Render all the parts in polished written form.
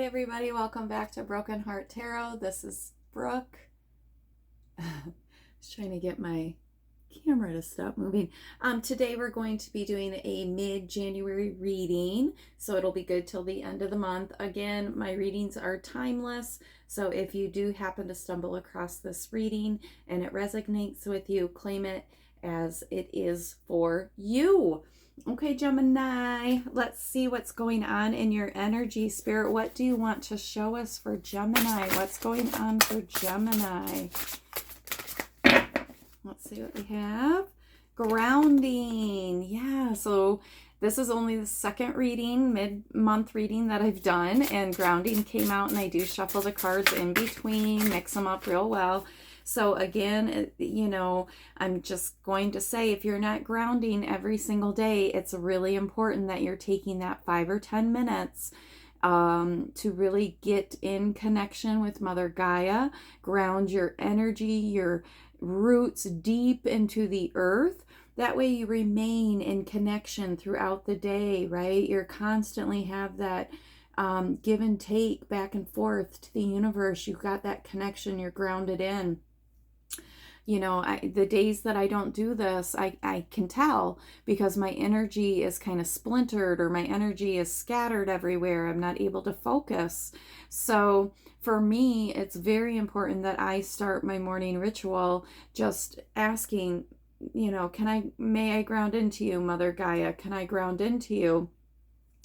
everybody, welcome back to Broken Heart Tarot. This is Brooke. I was trying to get my camera to stop moving. Today we're going to be doing a mid-January reading, so it'll be good till the end of the month. Again, my readings are timeless, so if you do happen to stumble across this reading and it resonates with you, claim it as it is for you. Okay, Gemini, let's see what's going on in your energy, Spirit. What do you want to show us for Gemini? What's going on for Gemini? Let's see what we have. Grounding. Yeah, so this is only the second reading, mid-month reading that I've done, and grounding came out, and I do shuffle the cards in between, mix them up real well. So again, I'm just going to say, if you're not grounding every single day, it's really important that you're taking that 5 or 10 minutes to really get in connection with Mother Gaia, ground your energy, your roots deep into the earth. That way you remain in connection throughout the day, right? You're constantly have that give and take back and forth to the universe. You've got that connection, you're grounded in. The days that I don't do this, I can tell because my energy is kind of splintered or my energy is scattered everywhere. I'm not able to focus. So for me, it's very important that I start my morning ritual just asking, may I ground into you, Mother Gaia? Can I ground into you?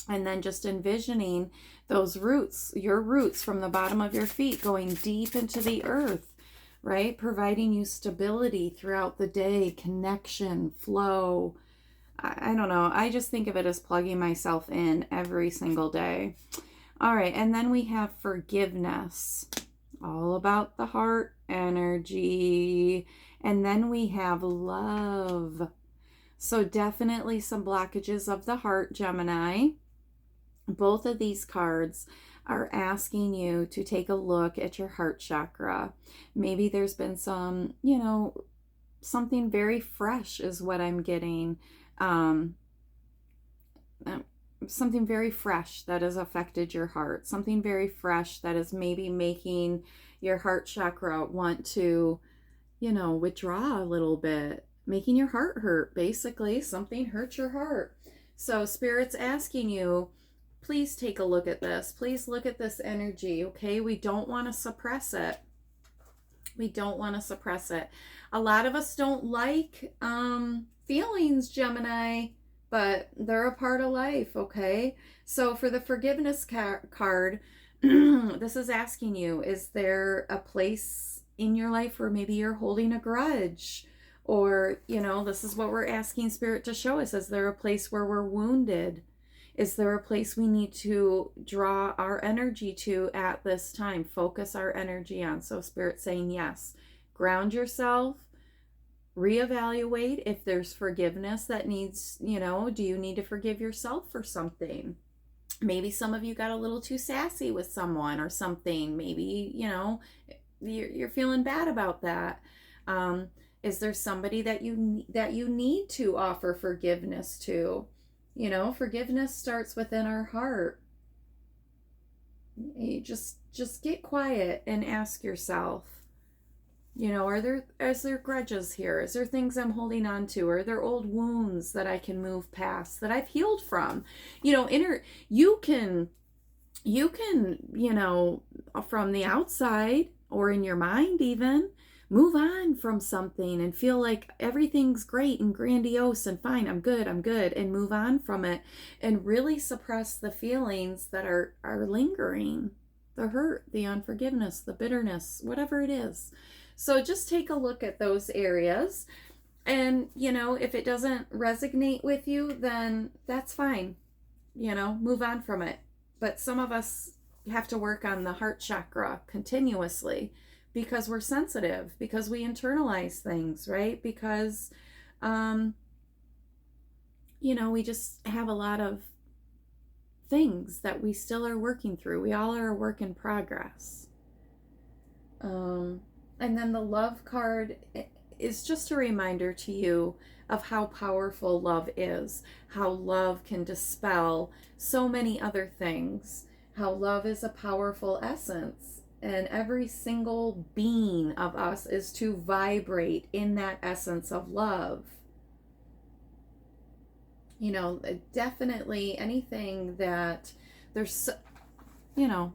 And then just envisioning those roots, your roots from the bottom of your feet going deep into the earth. Right? Providing you stability throughout the day, connection, flow. I don't know. I just think of it as plugging myself in every single day. All right. And then we have forgiveness. All about the heart energy. And then we have love. So definitely some blockages of the heart, Gemini. Both of these cards are asking you to take a look at your heart chakra. Maybe there's been some, something very fresh is what I'm getting. Something very fresh that has affected your heart. Something very fresh that is maybe making your heart chakra want to, withdraw a little bit. Making your heart hurt, basically. Something hurt your heart. So Spirit's asking you, please take a look at this. Please look at this energy, okay? We don't want to suppress it. We don't want to suppress it. A lot of us don't like feelings, Gemini, but they're a part of life, okay? So for the forgiveness card, this is asking you, is there a place in your life where maybe you're holding a grudge? Or, this is what we're asking Spirit to show us. Is there a place where we're wounded? Is there a place we need to draw our energy to at this time? Focus our energy on. So Spirit's saying yes. Ground yourself. Reevaluate if there's forgiveness that needs, do you need to forgive yourself for something? Maybe some of you got a little too sassy with someone or something. Maybe, you're feeling bad about that. Is there somebody that you need to offer forgiveness to? Forgiveness starts within our heart. You just get quiet and ask yourself, is there grudges here? Is there things I'm holding on to? Are there old wounds that I can move past, that I've healed from? You can, from the outside or in your mind even, move on from something and feel like everything's great and grandiose and fine. I'm good, and move on from it and really suppress the feelings that are lingering, the hurt, the unforgiveness, the bitterness, whatever it is. So just take a look at those areas, and if it doesn't resonate with you, then that's fine. Move on from it. But some of us have to work on the heart chakra continuously, because we're sensitive, because we internalize things, right? Because, we just have a lot of things that we still are working through. We all are a work in progress. And then the love card is just a reminder to you of how powerful love is, how love can dispel so many other things. how love is a powerful essence. And every single being of us is to vibrate in that essence of love. You know, definitely anything that there's, you know,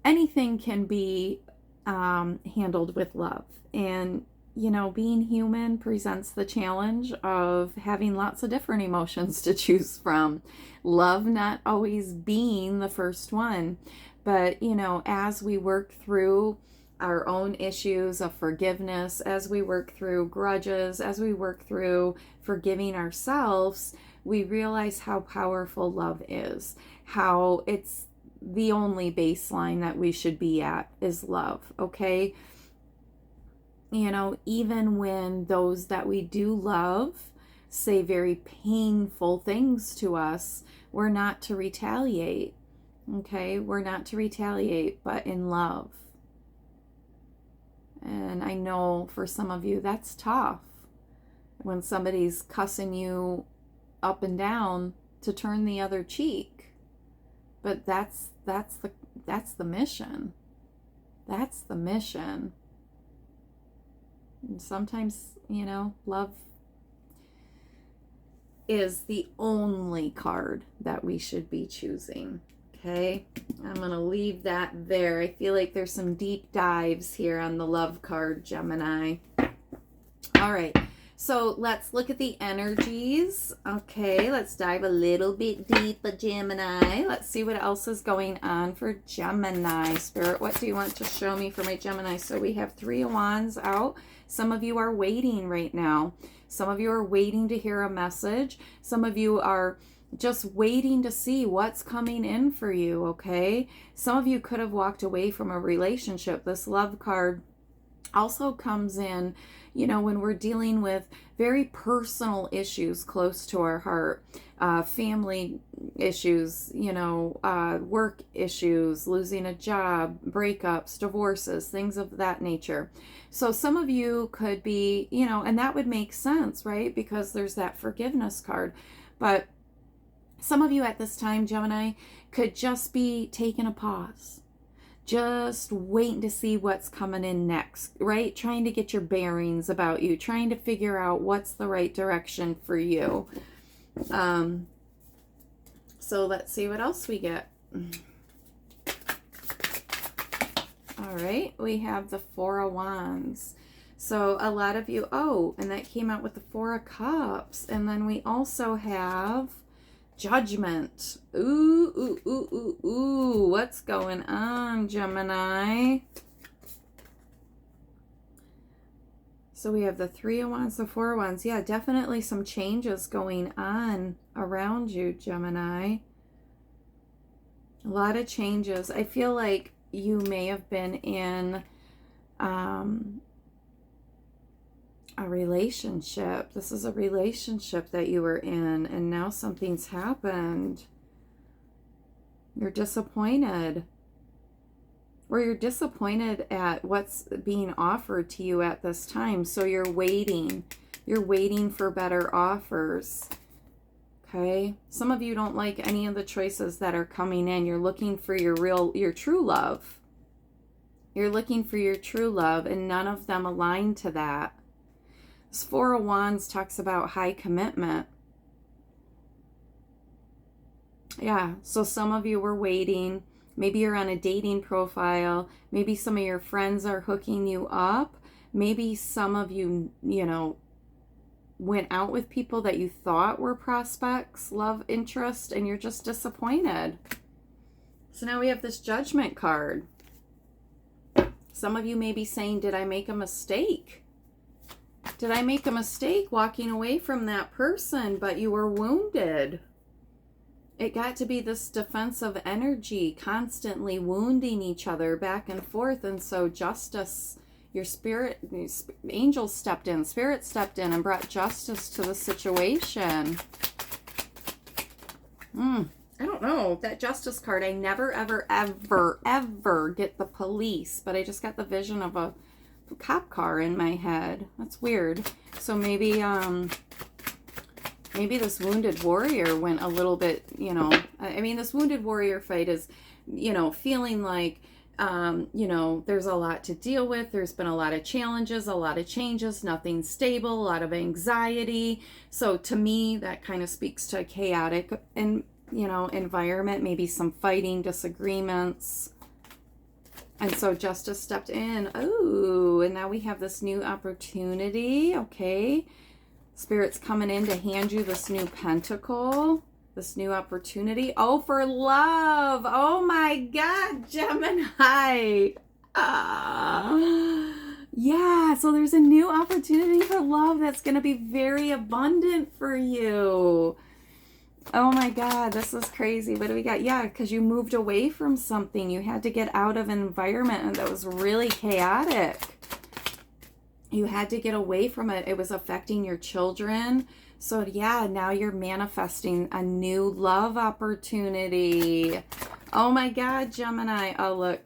anything can be handled with love. And, you know, being human presents the challenge of having lots of different emotions to choose from. Love not always being the first one. But, you know, as we work through our own issues of forgiveness, as we work through grudges, as we work through forgiving ourselves, we realize how powerful love is, how it's the only baseline that we should be at is love, okay? You know, even when those that we do love say very painful things to us, we're not to retaliate, okay? We're not to retaliate, but in love. And I know for some of you that's tough when somebody's cussing you up and down to turn the other cheek. But that's the mission. That's the mission. And sometimes, you know, love is the only card that we should be choosing. Okay, I'm going to leave that there. I feel like there's some deep dives here on the love card, Gemini. All right, so let's look at the energies. Okay, let's dive a little bit deeper, Gemini. Let's see what else is going on for Gemini. Spirit, what do you want to show me for my Gemini? So we have 3 of Wands out. Some of you are waiting right now. Some of you are waiting to hear a message. Some of you are just waiting to see what's coming in for you, okay? Some of you could have walked away from a relationship. This love card also comes in, you know, when we're dealing with very personal issues close to our heart, family issues, you know, work issues, losing a job, breakups, divorces, things of that nature. So some of you could be, you know, and that would make sense, right? Because there's that forgiveness card. But some of you at this time, Gemini, could just be taking a pause. Just waiting to see what's coming in next, right? Trying to get your bearings about you, trying to figure out what's the right direction for you. So let's see what else we get. All right, we have the 4 of Wands. So a lot of you, oh, and that came out with the 4 of Cups. And then we also have Judgment. Ooh, ooh, ooh, ooh, ooh. What's going on, Gemini? So we have the 3 of Wands, the 4 of Wands. Yeah, definitely some changes going on around you, Gemini. A lot of changes. I feel like you may have been in a relationship. This is a relationship that you were in, and now something's happened. You're disappointed. Or you're disappointed at what's being offered to you at this time. So you're waiting. You're waiting for better offers. Okay? Some of you don't like any of the choices that are coming in. You're looking for your true love. You're looking for your true love, and none of them align to that. This 4 of Wands talks about high commitment. Yeah, so some of you were waiting. Maybe you're on a dating profile. Maybe some of your friends are hooking you up. Maybe some of you, you know, went out with people that you thought were prospects, love interest, and you're just disappointed. So now we have this Judgment card. Some of you may be saying, did I make a mistake? Did I make a mistake walking away from that person, but you were wounded? It got to be this defensive energy, constantly wounding each other back and forth. And so justice, your spirit, angels stepped in, spirit stepped in and brought justice to the situation. I don't know. That Justice card, I never, ever, ever, ever get the police, but I just got the vision of a cop car in my head. That's weird. So maybe Maybe this wounded warrior went a little bit, you know, I mean, this wounded warrior fight is, you know, feeling like, you know, there's a lot to deal with. There's been a lot of challenges, a lot of changes, nothing stable, a lot of anxiety. So to me, that kind of speaks to a chaotic and, you know, environment, maybe some fighting, disagreements. And so justice stepped in. Oh, and now we have this new opportunity. Okay. Spirit's coming in to hand you this new pentacle, this new opportunity. Oh, for love. Oh my God, Gemini. Yeah, so there's a new opportunity for love that's going to be very abundant for you. Oh my God, this is crazy. What do we got? Yeah, because you moved away from something. You had to get out of an environment that was really chaotic. You had to get away from it. It was affecting your children. So yeah, now you're manifesting a new love opportunity. Oh my God, Gemini. Oh, look.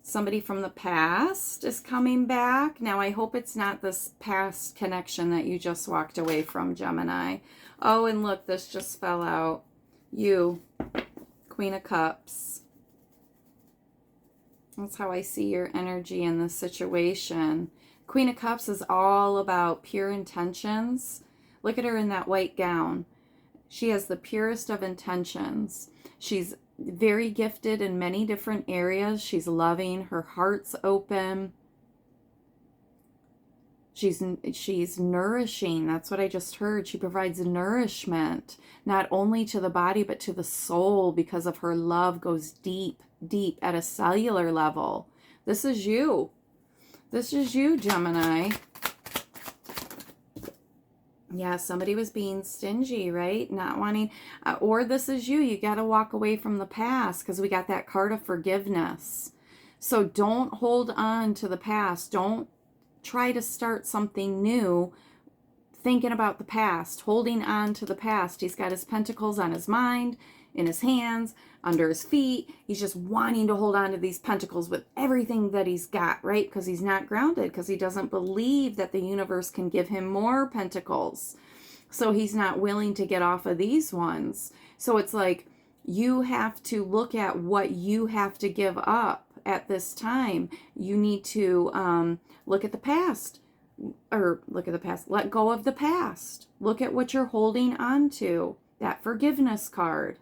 Somebody from the past is coming back. Now, I hope it's not this past connection that you just walked away from, Gemini. Oh, and look, this just fell out. You, Queen of Cups. That's how I see your energy in this situation. Queen of Cups is all about pure intentions. Look at her in that white gown. She has the purest of intentions. She's very gifted in many different areas. She's loving. Her heart's open. She's nourishing. That's what I just heard. She provides nourishment, not only to the body, but to the soul, because of her love goes deep, deep at a cellular level. This is you. This is you, Gemini. Yeah, somebody was being stingy, right? Not wanting, or this is you. You got to walk away from the past because we got that card of forgiveness. So don't hold on to the past. Don't try to start something new thinking about the past, holding on to the past. He's got his pentacles on his mind, in his hands, under his feet. He's just wanting to hold on to these pentacles with everything that he's got, right? Because he's not grounded, because he doesn't believe that the universe can give him more pentacles. So he's not willing to get off of these ones. So it's like you have to look at what you have to give up at this time. You need to look at the past. Or look at the past. Let go of the past. Look at what you're holding on to. That forgiveness card.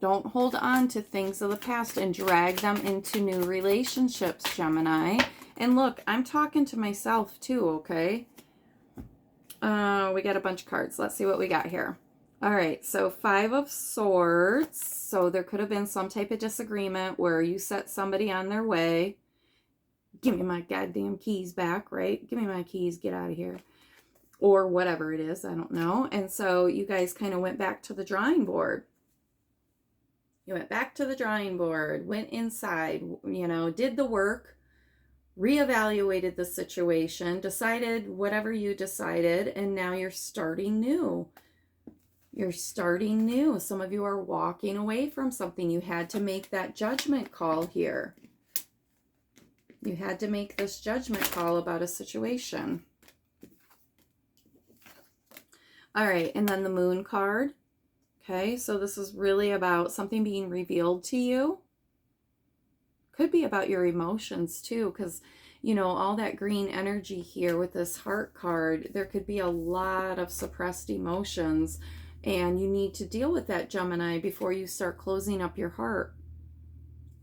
Don't hold on to things of the past and drag them into new relationships, Gemini. And look, I'm talking to myself too, okay? We got a bunch of cards. Let's see what we got here. All right, so 5 of Swords. So there could have been some type of disagreement where you set somebody on their way. Give me my goddamn keys back, right? Give me my keys, get out of here. Or whatever it is, I don't know. And so you guys kind of went back to the drawing board. You went back to the drawing board, went inside, you know, did the work, reevaluated the situation, decided whatever you decided, and now you're starting new. You're starting new. Some of you are walking away from something. You had to make that judgment call here. You had to make this judgment call about a situation. All right, and then the Moon card. Okay, so this is really about something being revealed to you. Could be about your emotions too, because, you know, all that green energy here with this Heart card, there could be a lot of suppressed emotions, and you need to deal with that, Gemini, before you start closing up your heart.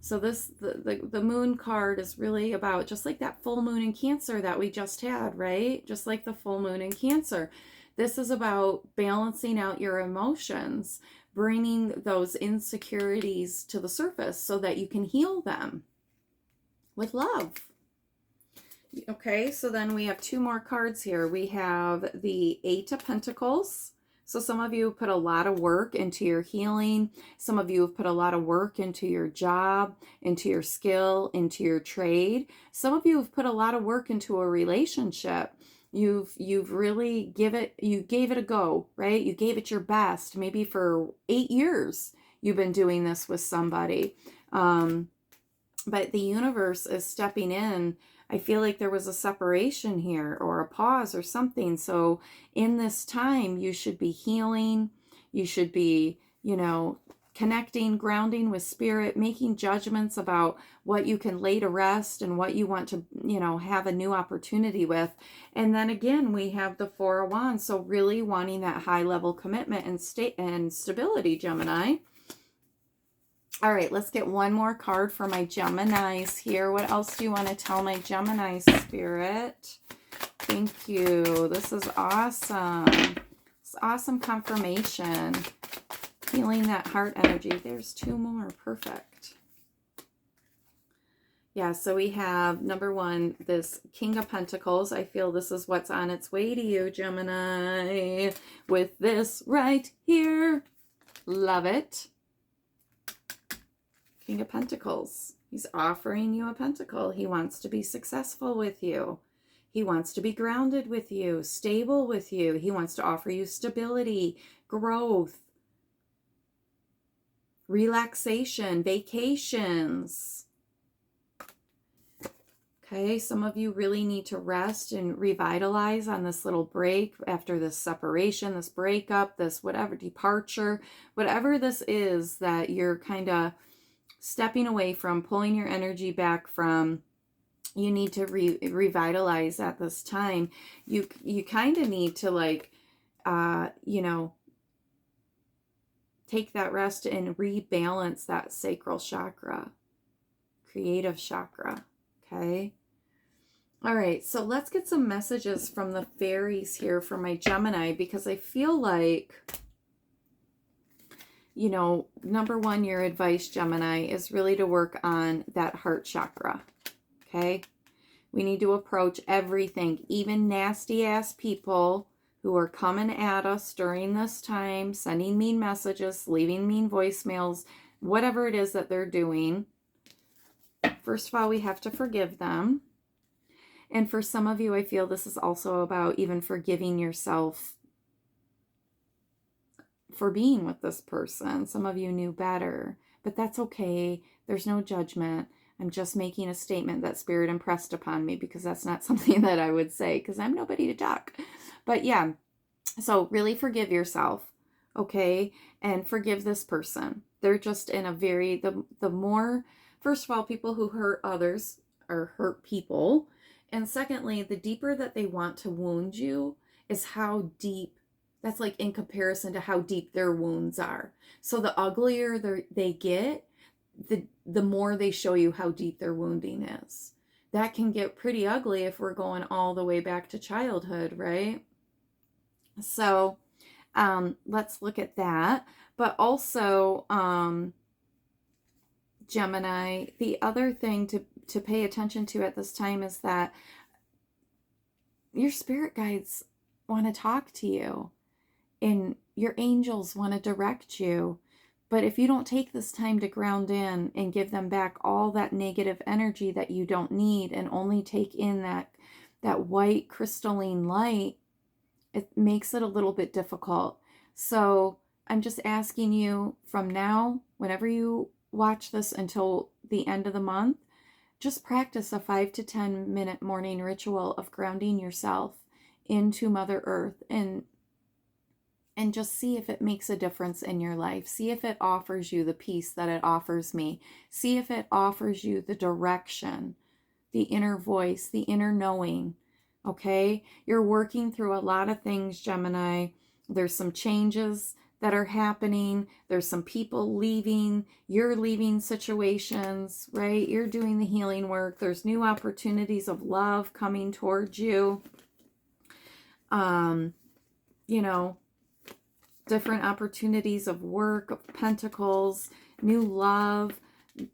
So this, the Moon card is really about, just like that full moon in Cancer that we just had, right? Just like the full moon in Cancer. This is about balancing out your emotions, bringing those insecurities to the surface so that you can heal them with love. Okay, so then we have 2 more cards here. We have the 8 of Pentacles. So some of you have put a lot of work into your healing. Some of you have put a lot of work into your job, into your skill, into your trade. Some of you have put a lot of work into a relationship. You've really gave it a go, right? You gave it your best. Maybe for 8 years you've been doing this with somebody. But the universe is stepping in. I feel like there was a separation here or a pause or something. So in this time, you should be healing. You should be, you know, connecting, grounding with spirit, making judgments about what you can lay to rest and what you want to, you know, have a new opportunity with. And then again, we have the Four of Wands. So really wanting that high level commitment and stability, Gemini. All right, let's get one more card for my Geminis here. What else do you want to tell my Gemini spirit? Thank you. This is awesome. It's awesome confirmation. Healing that heart energy. There's two more. Perfect. Yeah, so we have number one, this King of Pentacles. I feel this is what's on its way to you, Gemini, with this right here. Love it. King of Pentacles. He's offering you a pentacle. He wants to be successful with you. He wants to be grounded with you, stable with you. He wants to offer you stability, growth, relaxation, vacations. Okay, some of you really need to rest and revitalize on this little break after this separation, this breakup, this whatever, departure, whatever this is that you're kind of stepping away from, pulling your energy back from. You need to revitalize at this time. You kind of need to, like, you know, take that rest and rebalance that sacral chakra, creative chakra. Okay. All right. So let's get some messages from the fairies here for my Gemini, because I feel like, you know, number one, your advice, Gemini, is really to work on that heart chakra. Okay. We need to approach everything, even nasty ass people who are coming at us during this time, sending mean messages, leaving mean voicemails, whatever it is that they're doing. First of all, we have to forgive them. And for some of you, I feel this is also about even forgiving yourself for being with this person. Some of you knew better, but that's okay. There's no judgment. I'm just making a statement that Spirit impressed upon me, because that's not something that I would say, because I'm nobody to talk. But yeah, so really forgive yourself, okay? And forgive this person. They're just in a very, the more, first of all, people who hurt others are hurt people. And secondly, the deeper that they want to wound you is how deep, that's like in comparison to how deep their wounds are. So the uglier they get, the more they show you how deep their wounding is. That can get pretty ugly if we're going all the way back to childhood, right? So let's look at that. But also, Gemini, the other thing to pay attention to at this time is that your spirit guides want to talk to you, and your angels want to direct you. But if you don't take this time to ground in and give them back all that negative energy that you don't need, and only take in that white crystalline light, it makes it a little bit difficult. So I'm just asking you, from now, whenever you watch this until the end of the month, just practice a 5 to 10 minute morning ritual of grounding yourself into Mother Earth, and just see if it makes a difference in your life. See if it offers you the peace that it offers me. See if it offers you the direction, the inner voice, the inner knowing. Okay? You're working through a lot of things, Gemini. There's some changes that are happening. There's some people leaving. You're leaving situations, right? You're doing the healing work. There's new opportunities of love coming towards you. You know, different opportunities of work, of pentacles, new love,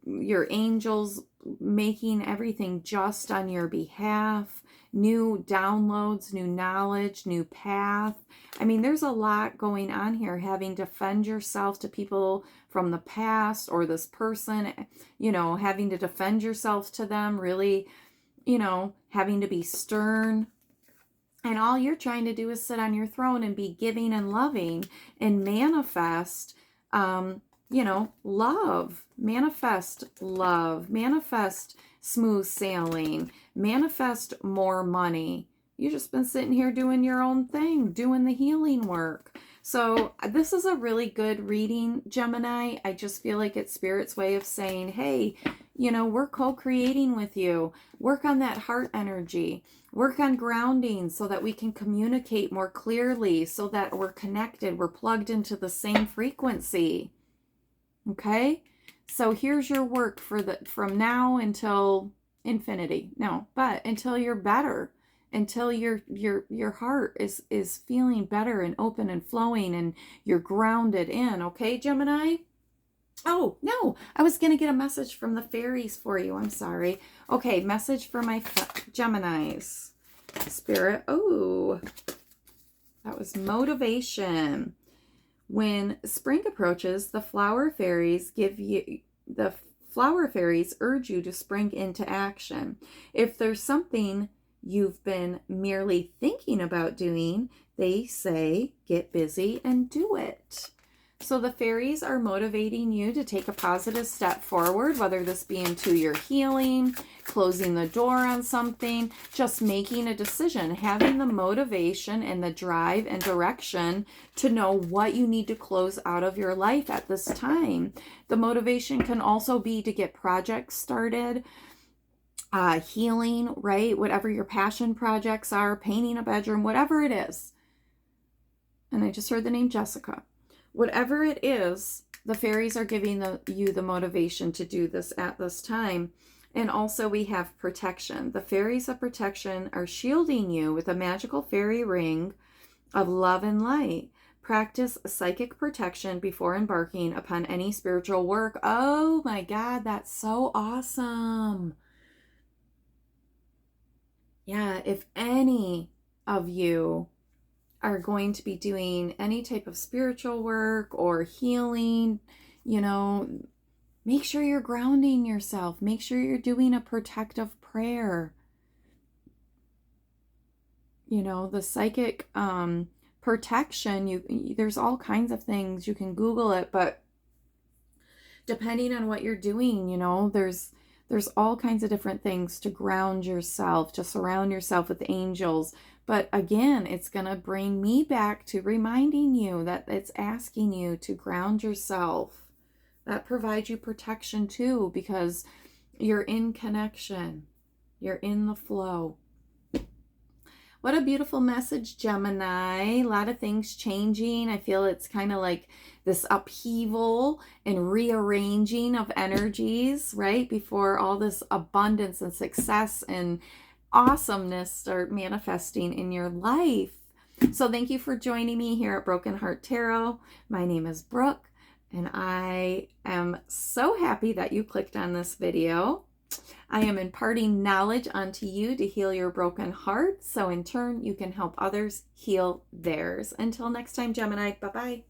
your angels making everything just on your behalf, new downloads, new knowledge, new path. I mean, there's a lot going on here, having to defend yourself to people from the past, or this person, you know, having to defend yourself to them, really, you know, having to be stern. And all you're trying to do is sit on your throne and be giving and loving and manifest, you know, love, manifest smooth sailing, manifest more money. You've just been sitting here doing your own thing, doing the healing work. So this is a really good reading, Gemini. I just feel like it's Spirit's way of saying, hey, you know, we're co-creating with you. Work on that heart energy. Work on grounding so that we can communicate more clearly, so that we're connected. We're plugged into the same frequency. Okay? So here's your work for from now until infinity. No, but until you're better, until your heart is feeling better and open and flowing and you're grounded in. Okay, Gemini? Oh, no, I was going to get a message from the fairies for you. I'm sorry. Okay, message for my Geminis. Spirit. Oh, that was motivation. When spring approaches, the flower fairies urge you to spring into action. If there's something you've been merely thinking about doing, they say, get busy and do it. So the fairies are motivating you to take a positive step forward, whether this be into your healing, closing the door on something, just making a decision, having the motivation and the drive and direction to know what you need to close out of your life at this time. The motivation can also be to get projects started, healing, right? Whatever your passion projects are, painting a bedroom, whatever it is. And I just heard the name Jessica. Whatever it is, the fairies are giving you the motivation to do this at this time. And also we have protection. The fairies of protection are shielding you with a magical fairy ring of love and light. Practice psychic protection before embarking upon any spiritual work. Oh my God, that's so awesome. Yeah, if any of you are going to be doing any type of spiritual work or healing, you know, make sure you're grounding yourself. Make sure you're doing a protective prayer. You know, the psychic protection, there's all kinds of things. You can Google it, but depending on what you're doing, you know, there's all kinds of different things to ground yourself, to surround yourself with angels. But again, it's going to bring me back to reminding you that it's asking you to ground yourself. That provides you protection too, because you're in connection. You're in the flow. What a beautiful message, Gemini. A lot of things changing. I feel it's kind of like this upheaval and rearranging of energies, right? Before all this abundance and success and awesomeness start manifesting in your life. So thank you for joining me here at Broken Heart Tarot. My name is Brooke, and I am so happy that you clicked on this video. I am imparting knowledge onto you to heal your broken heart, so in turn you can help others heal theirs. Until next time, Gemini, bye-bye.